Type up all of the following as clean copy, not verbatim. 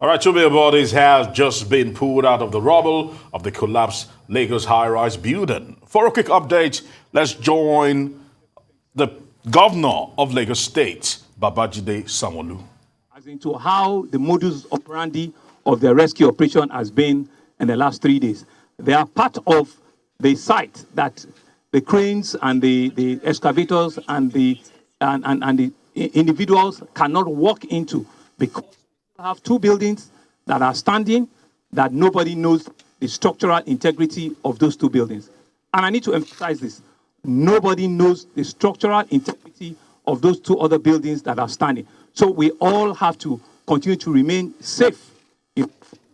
All right, 2 million bodies have just been pulled out of the rubble of the collapsed Lagos high-rise building. For a quick update, let's join the governor of Lagos State, Babajide Sanwo-Olu. As into how the modus operandi of the rescue operation has been in the last 3 days. They are part of the site that the cranes and the excavators and the individuals cannot walk into because we have 2 buildings that are standing that nobody knows the structural integrity of those 2 buildings. And I need to emphasize this. Nobody knows the structural integrity of those 2 other buildings that are standing. So we all have to continue to remain safe.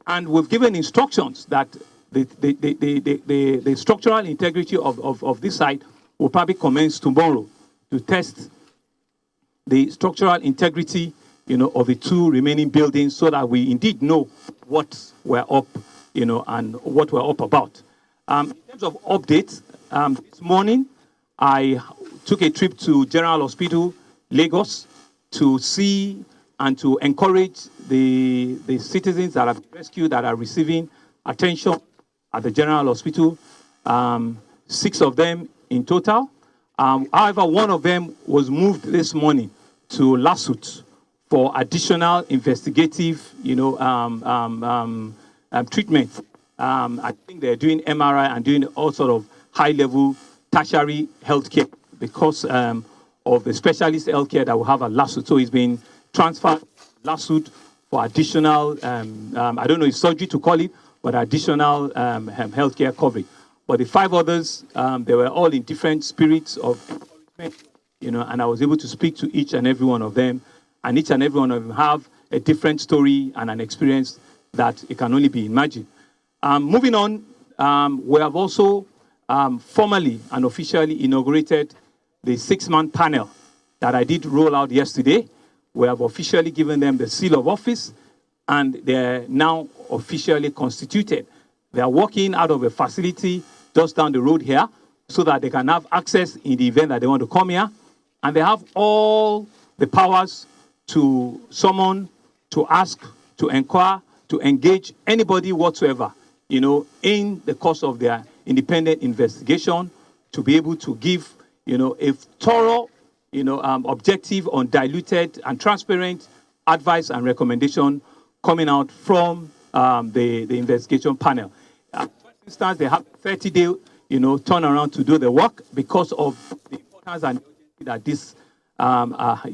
And we've given instructions that the structural integrity of this site will probably commence tomorrow to test the structural integrity, of the 2 remaining buildings so that we indeed know what we're up, and what we're up about. In terms of updates, this morning I took a trip to General Hospital, Lagos, to see and to encourage the citizens that have been rescued that are receiving attention at the General Hospital, 6 of them in total. However, 1 of them was moved this morning to Lasut for additional investigative, treatment. I think they're doing MRI and doing all sort of high-level tertiary healthcare because of the specialist healthcare that we have at Lasut. So he's been transferred to Lasut for additional, I don't know if surgery to call it, but additional healthcare coverage. But the 5 others, they were all in different spirits of encouragement, and I was able to speak to each and every one of them. And each and every one of them have a different story and an experience that it can only be imagined. Moving on, we have also formally and officially inaugurated the 6-man panel that I did roll out yesterday. We have officially given them the seal of office, and they're now officially constituted. They are working out of a facility just down the road here so that they can have access in the event that they want to come here. And they have all the powers to summon, to ask, to inquire, to engage anybody whatsoever, in the course of their independent investigation, to be able to give, a thorough, objective, undiluted, and transparent advice and recommendation coming out from the investigation panel. For instance, they have 30-day, turnaround to do the work because of the importance and that this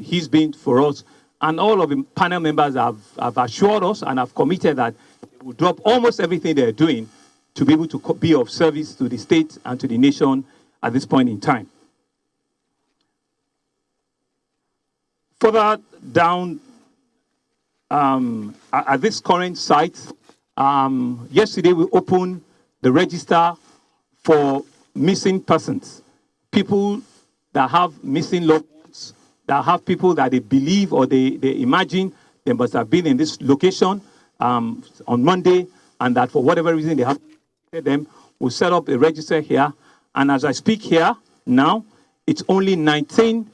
he's been for us. And all of the panel members have assured us and have committed that they will drop almost everything they're doing to be able to be of service to the state and to the nation at this point in time. Further down, at this current site, yesterday we opened the register for missing persons, people that have missing loved ones, that have people that they believe or they imagine they must have been in this location on Monday, and that for whatever reason they have them. We'll set up a register here, and as I speak here now, it's only 19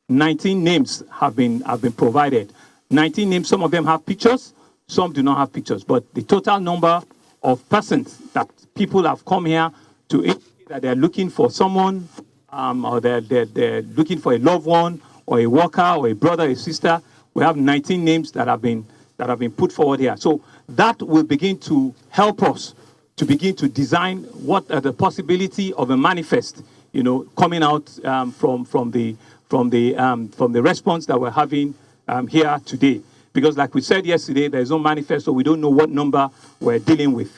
names have been provided. 19 names. Some of them have pictures, some do not have pictures, but the total number of persons that people have come here to indicate that they're looking for someone, or they're looking for a loved one, or a worker, or a brother, a sister. We have 19 names that have been put forward here. So that will begin to help us to begin to design what are the possibility of a manifest, coming out from the response that we're having here today. Because like we said yesterday, there's no manifesto. We don't know what number we're dealing with.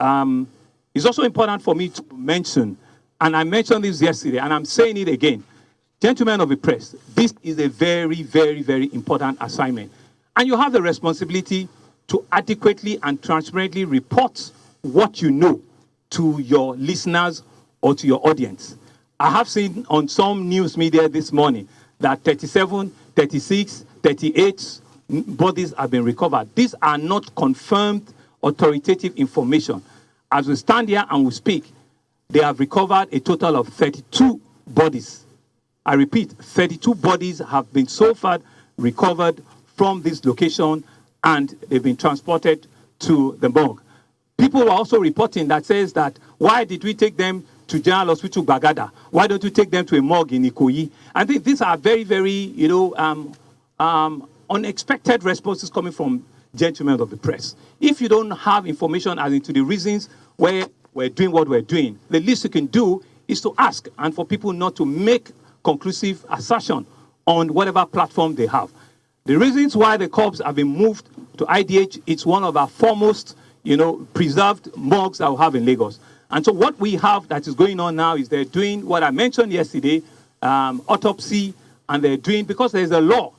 It's also important for me to mention, and I mentioned this yesterday, and I'm saying it again, gentlemen of the press, this is a very, very, very important assignment. And you have the responsibility to adequately and transparently report what you know to your listeners or to your audience. I have seen on some news media this morning that 37, 36, 38 bodies have been recovered. These are not confirmed authoritative information. As we stand here and we speak, they have recovered a total of 32 bodies. I repeat, 32 bodies have been so far recovered from this location, and they've been transported to the morgue. People are also reporting that says that, why did we take them to General Hospital Bagada? Why don't we take them to a morgue in Ikoyi? I think these are very, very, unexpected responses coming from gentlemen of the press. If you don't have information as into the reasons where we're doing what we're doing, the least you can do is to ask, and for people not to make conclusive assertion on whatever platform they have. The reasons why the corpse have been moved to IDH, it's one of our foremost, preserved morgues that we have in Lagos. And so what we have that is going on now is they're doing what I mentioned yesterday, autopsy, and they're doing, because there's a law,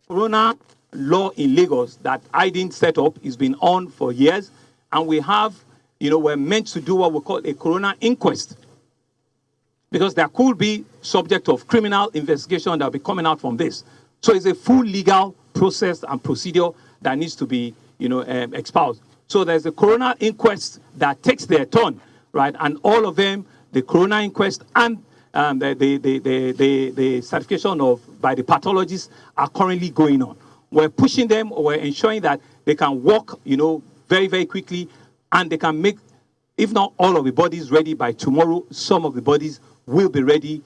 corona law in Lagos that I didn't set up. It's been on for years. And we have, we're meant to do what we call a corona inquest, because there could be subject of criminal investigation that will be coming out from this. So it's a full legal process and procedure that needs to be, espoused. So there's a corona inquest that takes their turn, right? And all of them, the corona inquest and the certification by the pathologists are currently going on. We're pushing them, we're ensuring that they can work, very, very quickly, and they can make, if not all of the bodies ready by tomorrow, some of the bodies will be ready,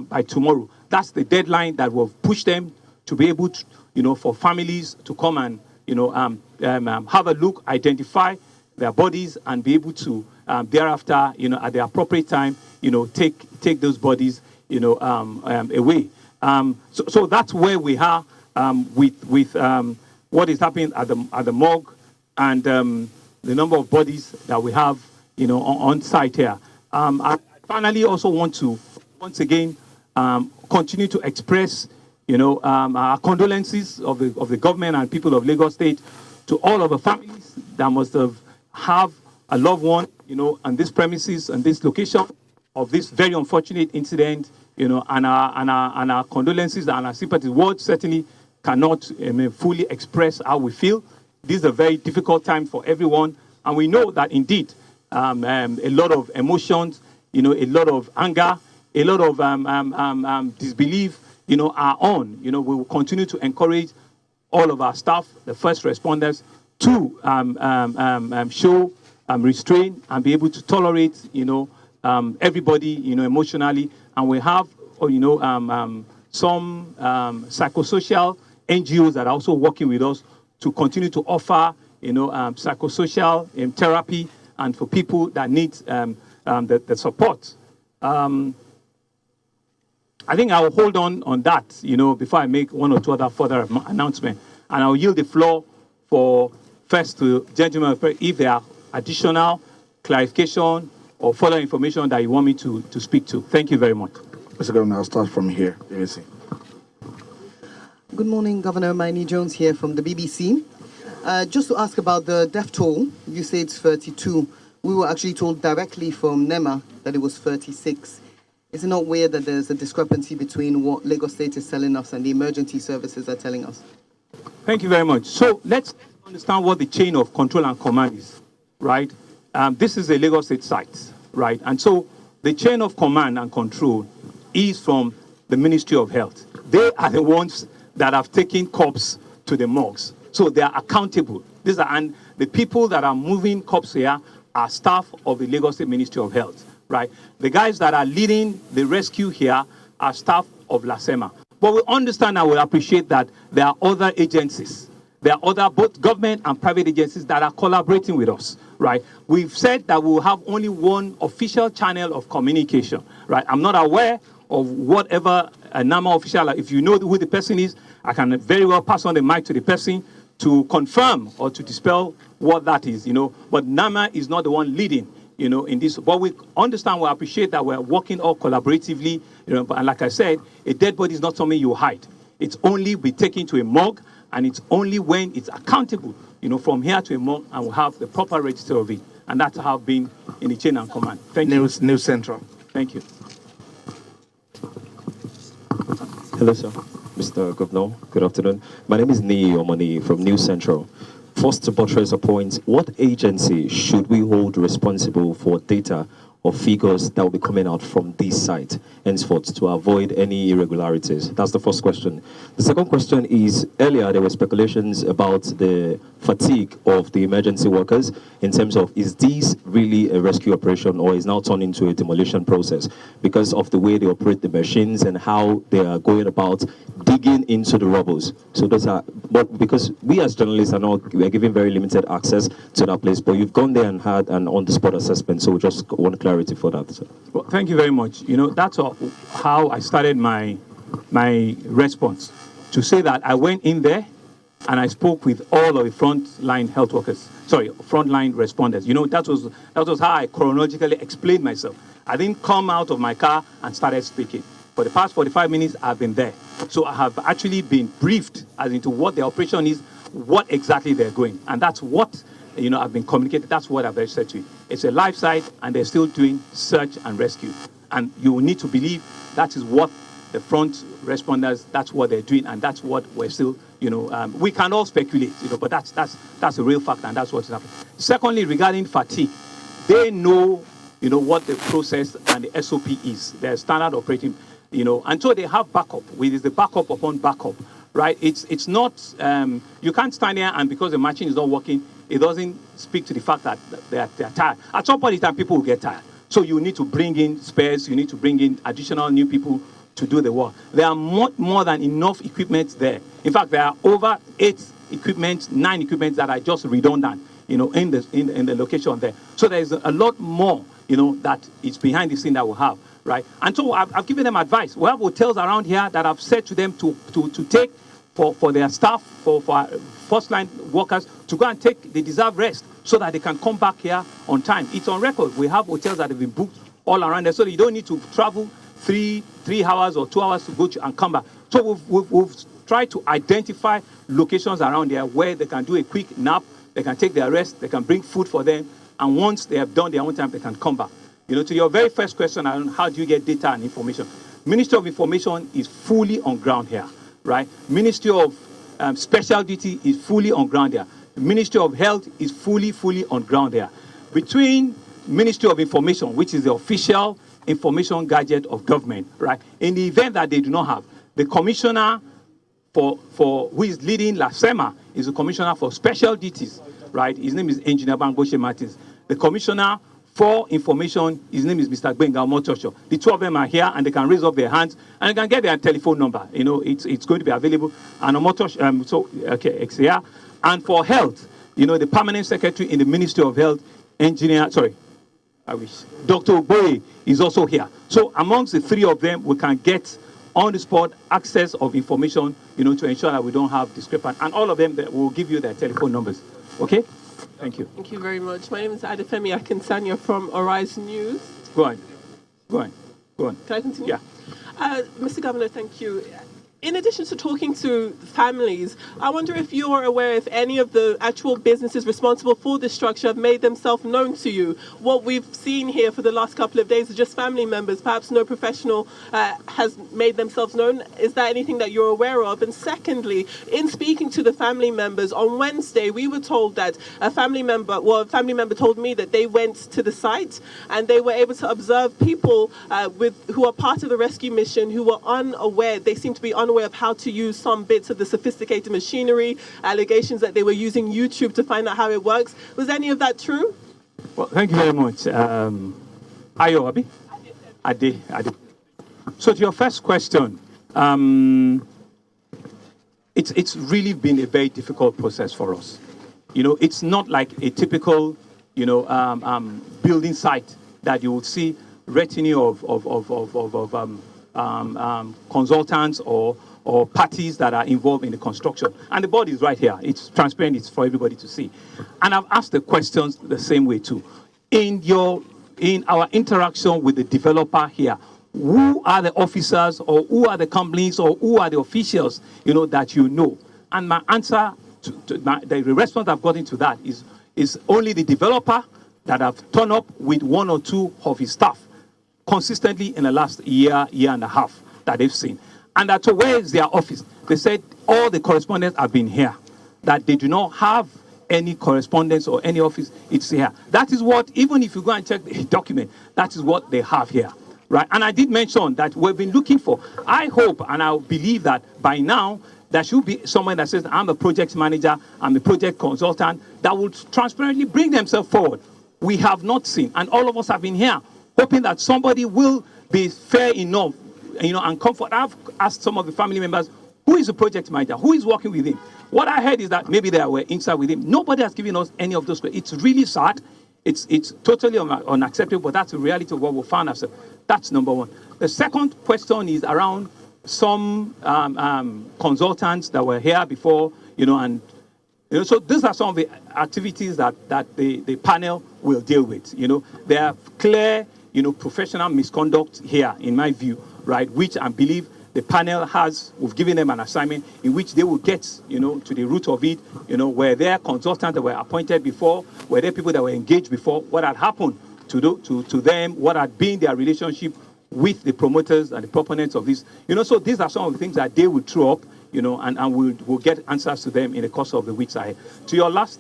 by tomorrow. That's the deadline that will push them to be able to, for families to come and, have a look, identify their bodies, and be able to thereafter, at the appropriate time, take those bodies, away. So that's where we are with what is happening at the morgue and the number of bodies that we have, on site here. I finally also want to once again continue to express, our condolences of the government and people of Lagos State to all of the families that must have a loved one, on this premises and this location of this very unfortunate incident, and our condolences and our sympathy. Words certainly cannot fully express how we feel. This is a very difficult time for everyone, and we know that indeed a lot of emotions, a lot of anger, a lot of disbelief, are on. We will continue to encourage all of our staff, the first responders, to show restraint and be able to tolerate, everybody, emotionally. And we have, some psychosocial NGOs that are also working with us to continue to offer, psychosocial therapy, and for people that need the support. I think I will hold on that, before I make one or two other further announcements. And I'll yield the floor for first to gentlemen if there are additional clarification or further information that you want me to speak to. Thank you very much. Mr. Governor, I'll start from here. Good morning, Governor. Maini Jones here from the BBC. Just to ask about the death toll, you say it's 32. We were actually told directly from NEMA that it was 36. Is it not weird that there's a discrepancy between what Lagos State is telling us and the emergency services are telling us? Thank you very much. So let's understand what the chain of control and command is, right? This is a Lagos State site, right? And so the chain of command and control is from the Ministry of Health. They are the ones that have taken corpses to the morgues. So they are accountable. And the people that are moving corpses here are staff of the Lagos State Ministry of Health, right? The guys that are leading the rescue here are staff of LASEMA. But we understand and we appreciate that there are other agencies. There are other both government and private agencies that are collaborating with us, right? We've said that we'll have only one official channel of communication, right? I'm not aware of whatever a NAMA official, if you know who the person is, I can very well pass on the mic to the person to confirm or to dispel what that is, But NAMA is not the one leading, in this. But we understand, we appreciate that we're working all collaboratively, and like I said, a dead body is not something you hide. It's only be taken to a morgue, and it's only when it's accountable, from here to a morgue, and we'll have the proper register of it. And that's how I've been in the chain of command. Thank you. News Central. Thank you. Hello, sir. Mr. Governor, good afternoon. My name is Nii Omoni from News Central. First to buttress a point, what agency should we hold responsible for data of figures that will be coming out from this site henceforth to avoid any irregularities? That's the first question. The second question is, earlier there were speculations about the fatigue of the emergency workers in terms of, is this really a rescue operation or is now turned into a demolition process because of the way they operate the machines and how they are going about digging into the rubbles? So those are, but because we as journalists are not, we are given very limited access to that place, but you've gone there and had an on-the-spot assessment, so we just want clarity for that. So. Well, thank you very much. You know, that's how I started my response, to say that I went in there and I spoke with all of the frontline health workers, frontline responders. You know, that was how I chronologically explained myself. I didn't come out of my car and started speaking. For the past 45 minutes, I've been there. So I have actually been briefed as into what the operation is, what exactly they're going. And that's what, you know, I've been communicated. That's what I've said to you. It's a live site, and they're still doing search and rescue. And you will need to believe that is what the front responders, that's what they're doing, and that's what we're still, you know, we can all speculate, you know, but that's a real fact, and that's what's happening. Secondly, regarding fatigue, they know, you know, what the process and the SOP is, their standard operating, you know, and so they have backup, which is the backup upon backup, right? It's not, you can't stand here and because the machine is not working, it doesn't speak to the fact that they're tired. At some point in time, people will get tired. So you need to bring in spares, you need to bring in additional new people to do the work. There are more than enough equipment there. In fact, there are over 9 equipment that are just redundant, you know, in the location there. So there is a lot more, you know, that is behind the scene that we have, right? And so I've given them advice. We have hotels around here that I've said to them to take for their staff, for first line workers to go and take the deserved rest so that they can come back here on time. It's on record. We have hotels that have been booked all around there, so you don't need to travel 3 hours or 2 hours to go and come back. So we've tried to identify locations around there where they can do a quick nap, they can take their rest, they can bring food for them, and once they have done their own time, they can come back. You know, to your very first question on how do you get data and information, Ministry of Information is fully on ground here, right? Ministry of Special Duty is fully on ground here. The Ministry of Health is fully on ground here. Between Ministry of Information, which is the official information gadget of government, right? In the event that they do not have, the commissioner for who is leading LASEMA is the commissioner for special duties, right? His name is Engineer Bangoshe Martins. The commissioner for information, his name is Mr. Gbenga Omotocho. The two of them are here and they can raise up their hands and they can get their telephone number. You know, it's going to be available. And Omotocho, it's here. And for health, you know, the permanent secretary in the Ministry of Health, Dr. Oboye is also here. So amongst the three of them, we can get on the spot access of information, you know, to ensure that we don't have discrepancy. And all of them will give you their telephone numbers. Okay? Thank you. Thank you very much. My name is Adefemi Akinsanya from Arise News. Go on. Can I continue? Yeah. Mr. Governor, thank you. In addition to talking to families, I wonder if you are aware if any of the actual businesses responsible for this structure have made themselves known to you. What we've seen here for the last couple of days is just family members. Perhaps no professional has made themselves known. Is that anything that you're aware of? And secondly, in speaking to the family members on Wednesday, we were told that a family member told me that they went to the site and they were able to observe people who are part of the rescue mission who were unaware. They seem to be unaware of how to use some bits of the sophisticated machinery, allegations that they were using YouTube to find out how it works. Was any of that true? Well, thank you very much. Ayo, Abi? Ade. So to your first question, it's really been a very difficult process for us. You know, it's not like a typical, you know, building site that you would see retinue of consultants or parties that are involved in the construction. And the board is right here. It's transparent. It's for everybody to see. And I've asked the questions the same way too. In our interaction with the developer here, who are the officers or who are the companies or who are the officials, you know, that you know? And my answer the response I've gotten to that is only the developer that have turned up with 1 or 2 of his staff consistently in the last year and a half that they've seen. And that's where is their office? They said all the correspondents have been here, that they do not have any correspondence or any office, it's here. That is what, even if you go and check the document, that is what they have here, right? And I did mention that we've been looking for, I hope and I believe that by now, there should be someone that says, I'm a project manager, I'm a project consultant, that will transparently bring themselves forward. We have not seen, and all of us have been here, hoping that somebody will be fair enough, and comfort. I've asked some of the family members, who is the project manager? Who is working with him? What I heard is that maybe they were inside with him. Nobody has given us any of those. It's really sad. It's totally unacceptable, but that's the reality of what we found ourselves. That's number one. The second question is around some consultants that were here before, so these are some of the activities that the panel will deal with. There are clear, professional misconduct here, in my view, right, which I believe the panel we've given them an assignment in which they will get, to the root of it, were there consultants that were appointed before, were there people that were engaged before, what had happened to them, what had been their relationship with the promoters and the proponents of this. So these are some of the things that they will throw up, and we'll get answers to them in the course of the weeks ahead. To your last...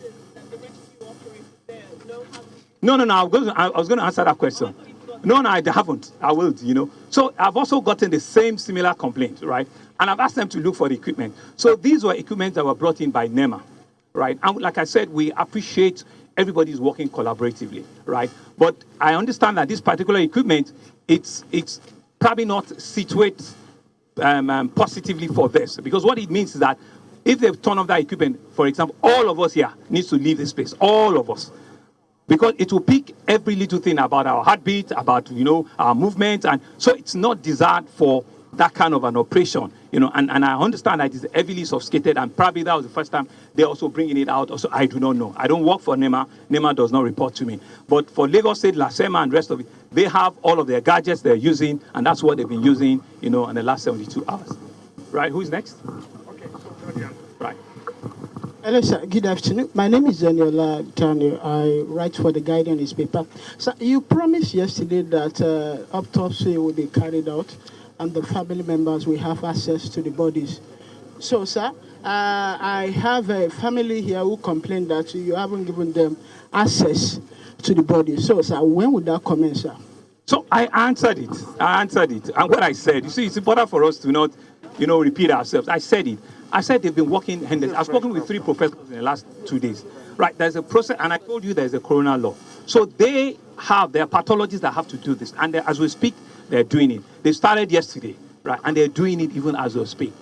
No, I was going to answer that question. No, I haven't. I will, So I've also gotten the similar complaint, right? And I've asked them to look for the equipment. So these were equipment that were brought in by NEMA, right? And like I said, we appreciate everybody's working collaboratively, right? But I understand that this particular equipment, it's probably not situated positively for this. Because what it means is that if they turn off that equipment, for example, all of us here needs to leave this place, all of us. Because it will pick every little thing about our heartbeat, about, our movement. And so it's not designed for that kind of an operation, and I understand that it's heavily sophisticated, and probably that was the first time they're also bringing it out. Also, I do not know. I don't work for NEMA. NEMA does not report to me. But for Lagos State, LASEMA, and rest of it, they have all of their gadgets they're using, and that's what they've been using, in the last 72 hours. Right? Who's next? Okay. Right. Hello, sir. Good afternoon. My name is Daniela Daniel. I write for the Guardian newspaper. So you promised yesterday that autopsy will be carried out and the family members will have access to the bodies. So, sir, I have a family here who complained that you haven't given them access to the bodies. So, sir, when would that commence, sir? So I answered it. And what I said, you see, it's important for us to not, repeat ourselves. I said it. I said they've been working hand. I've spoken with 3 professors in the last 2 days. Right, there's a process, and I told you there's a coroner law. So they have their pathologists that have to do this. And as we speak, they're doing it. They started yesterday, right? And they're doing it even as we speak,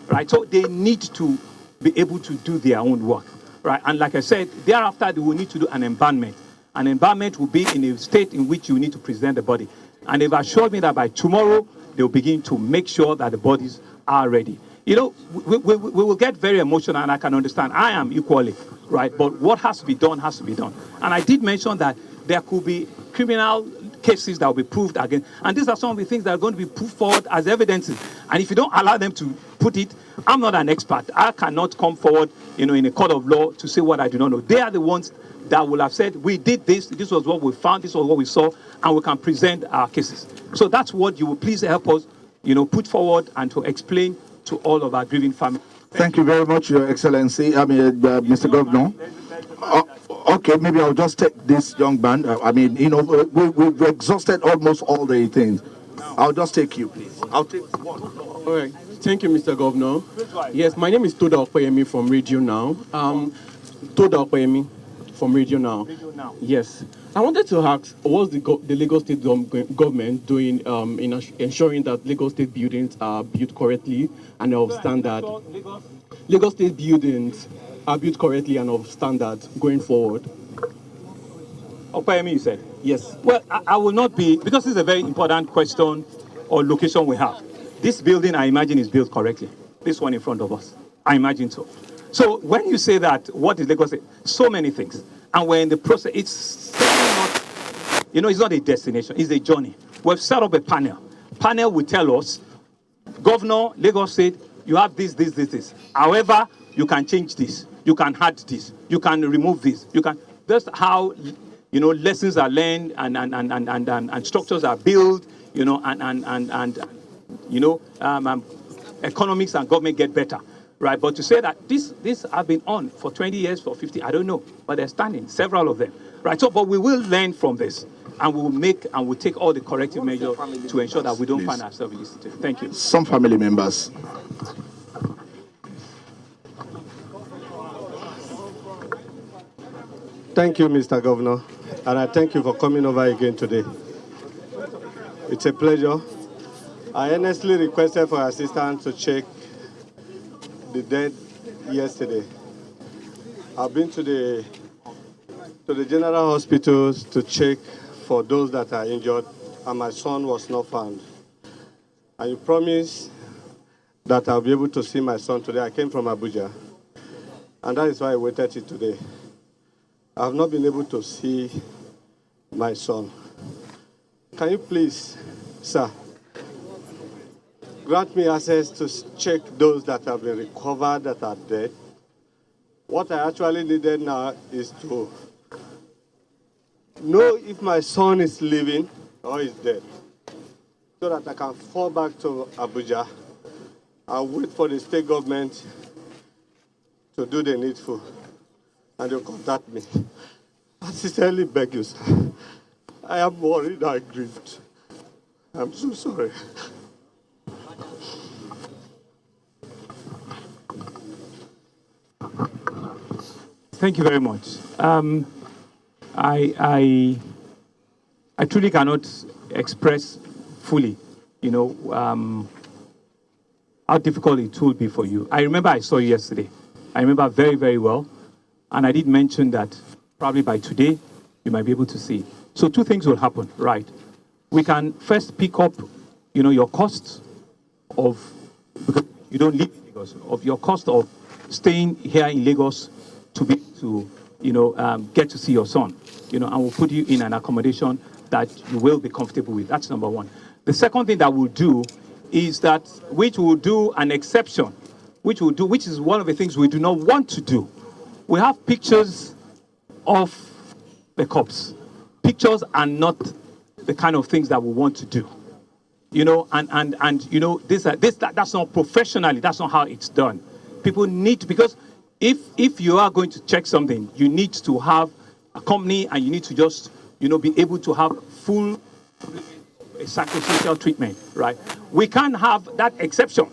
right? So they need to be able to do their own work, right? And like I said, thereafter, they will need to do an embalmment. An embalmment will be in a state in which you need to present the body. And they've assured me that by tomorrow, they'll begin to make sure that the bodies are ready. We will get very emotional, and I can understand. I am equally, right? But what has to be done has to be done. And I did mention that there could be criminal cases that will be proved again. And these are some of the things that are going to be put forward as evidences. And if you don't allow them to put it, I'm not an expert. I cannot come forward, in a court of law to say what I do not know. They are the ones that will have said, we did this was what we found, this was what we saw, and we can present our cases. So that's what you will please help us, put forward and to explain to all of our grieving families. Thank you very much, Your Excellency. Mr. Governor. Okay, maybe I'll just take this young man. We've exhausted almost all the things. I'll just take you, please. I'll take one. All right. Thank you, Mr. Governor. Yes, my name is Toda Okoyemi from Radio Now. Toda Okoyemi from Radio Now. Yes. I wanted to ask, what's the Lagos State government doing in ensuring that Lagos State buildings are built correctly and of standard? Lagos State buildings are built correctly and of standard going forward. Opayemi, you said? Yes. Well, I will not be, because this is a very important question or location we have. This building, I imagine, is built correctly. This one in front of us. I imagine so. So when you say that, what is Lagos State? So many things. And we're in the process. It's certainly not, it's not a destination. It's a journey. We've set up a panel. Panel will tell us, Governor, Lagos State, you have this. However, you can change this. You can add this. You can remove this. You can. That's how, lessons are learned and structures are built. Economics and government get better. right? But to say that this have been on for 20 years, for 50, I don't know, but they're standing, several of them, right? So, but we will learn from this, and we'll take all the corrective measures to ensure that we don't find ourselves in this situation. Thank you. Some family members. Thank you, Mr. Governor, and I thank you for coming over again today. It's a pleasure. I earnestly requested for assistance to check the dead yesterday. I've been to the general hospitals to check for those that are injured, and my son was not found. And you promised that I'll be able to see my son today. I came from Abuja, and that is why I waited till today. I have not been able to see my son. Can you please, sir, grant me access to check those that have been recovered that are dead? What I actually needed now is to know if my son is living or is dead, so that I can fall back to Abuja and wait for the state government to do the needful, and they'll contact me. I sincerely beg you, sir. I am worried and grieved. I'm so sorry. Thank you very much. I truly cannot express fully, how difficult it will be for you. I remember I saw you yesterday. I remember very, very well. And I did mention that probably by today, you might be able to see. So two things will happen, right? We can first pick up, your costs of, because you don't live in Lagos, of your cost of staying here in Lagos to be to, get to see your son, and we'll put you in an accommodation that you will be comfortable with. That's number one. The second thing that we'll do is that, which will do an exception, which is one of the things we do not want to do. We have pictures of the cops. Pictures are not the kind of things that we want to do. That's not professionally, that's not how it's done. People need to, because if you are going to check something, you need to have a company, and you need to just, be able to have full psychosocial treatment, right? We can't have that exception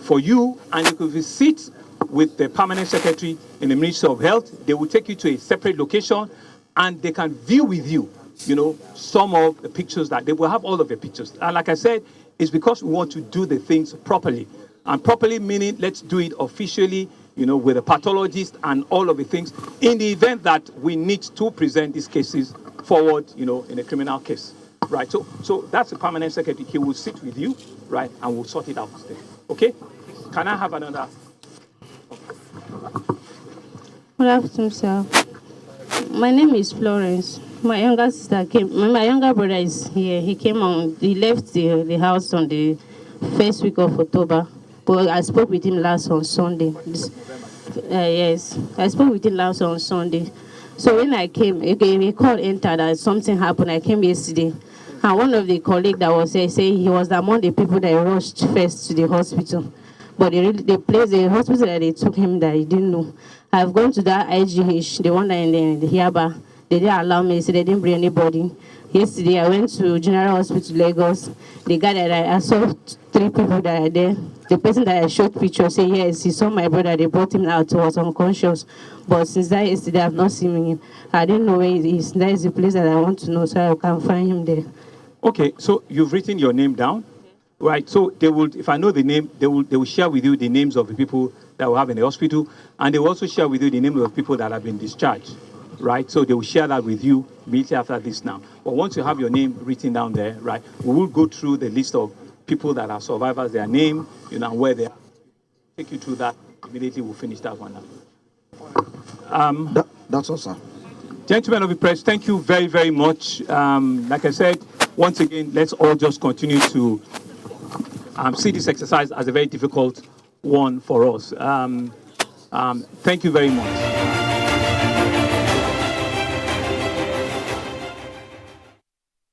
for you, and you could sit with the permanent secretary in the Ministry of Health. They will take you to a separate location, and they can view with you, some of the pictures that they will have all of the pictures. And like I said, it's because we want to do the things properly. And properly meaning, let's do it officially, with a pathologist and all of the things, in the event that we need to present these cases forward, in a criminal case, right? So that's the permanent secretary. He will sit with you, right, and we'll sort it out. Okay? Can I have another? Good afternoon, sir. My name is Florence. My younger sister came. My younger brother is here. He left the house on the first week of October. But I spoke with him last on Sunday. Yes, I spoke with him last on Sunday. So when I came, a call entered that something happened. I came yesterday. And one of the colleagues that was there said he was among the people that rushed first to the hospital. But the hospital that they took him that he didn't know. I've gone to that IGH, the one that in the Hiaba. They didn't allow me, so they didn't bring anybody. Yesterday, I went to General Hospital, Lagos. The guy that I saw 3 people that are there. The person that I showed pictures said, yes, he saw my brother. They brought him out. He was unconscious. But since that yesterday, I've not seen him. I didn't know where he is. That is the place that I want to know, so I can find him there. Okay, so you've written your name down, right? So they will, if I know the name, they will share with you the names of the people that we have in the hospital, and they will also share with you the names of the people that have been discharged, right? So they will share that with you immediately after this now. But once you have your name written down there, right, we will go through the list of people that are survivors, their name, and where they are. Take you through that. Immediately we'll finish that one now. That's all, sir. Gentlemen of the press, thank you very, very much. Like I said, once again, let's all just continue to see this exercise as a very difficult one for us. Thank you very much.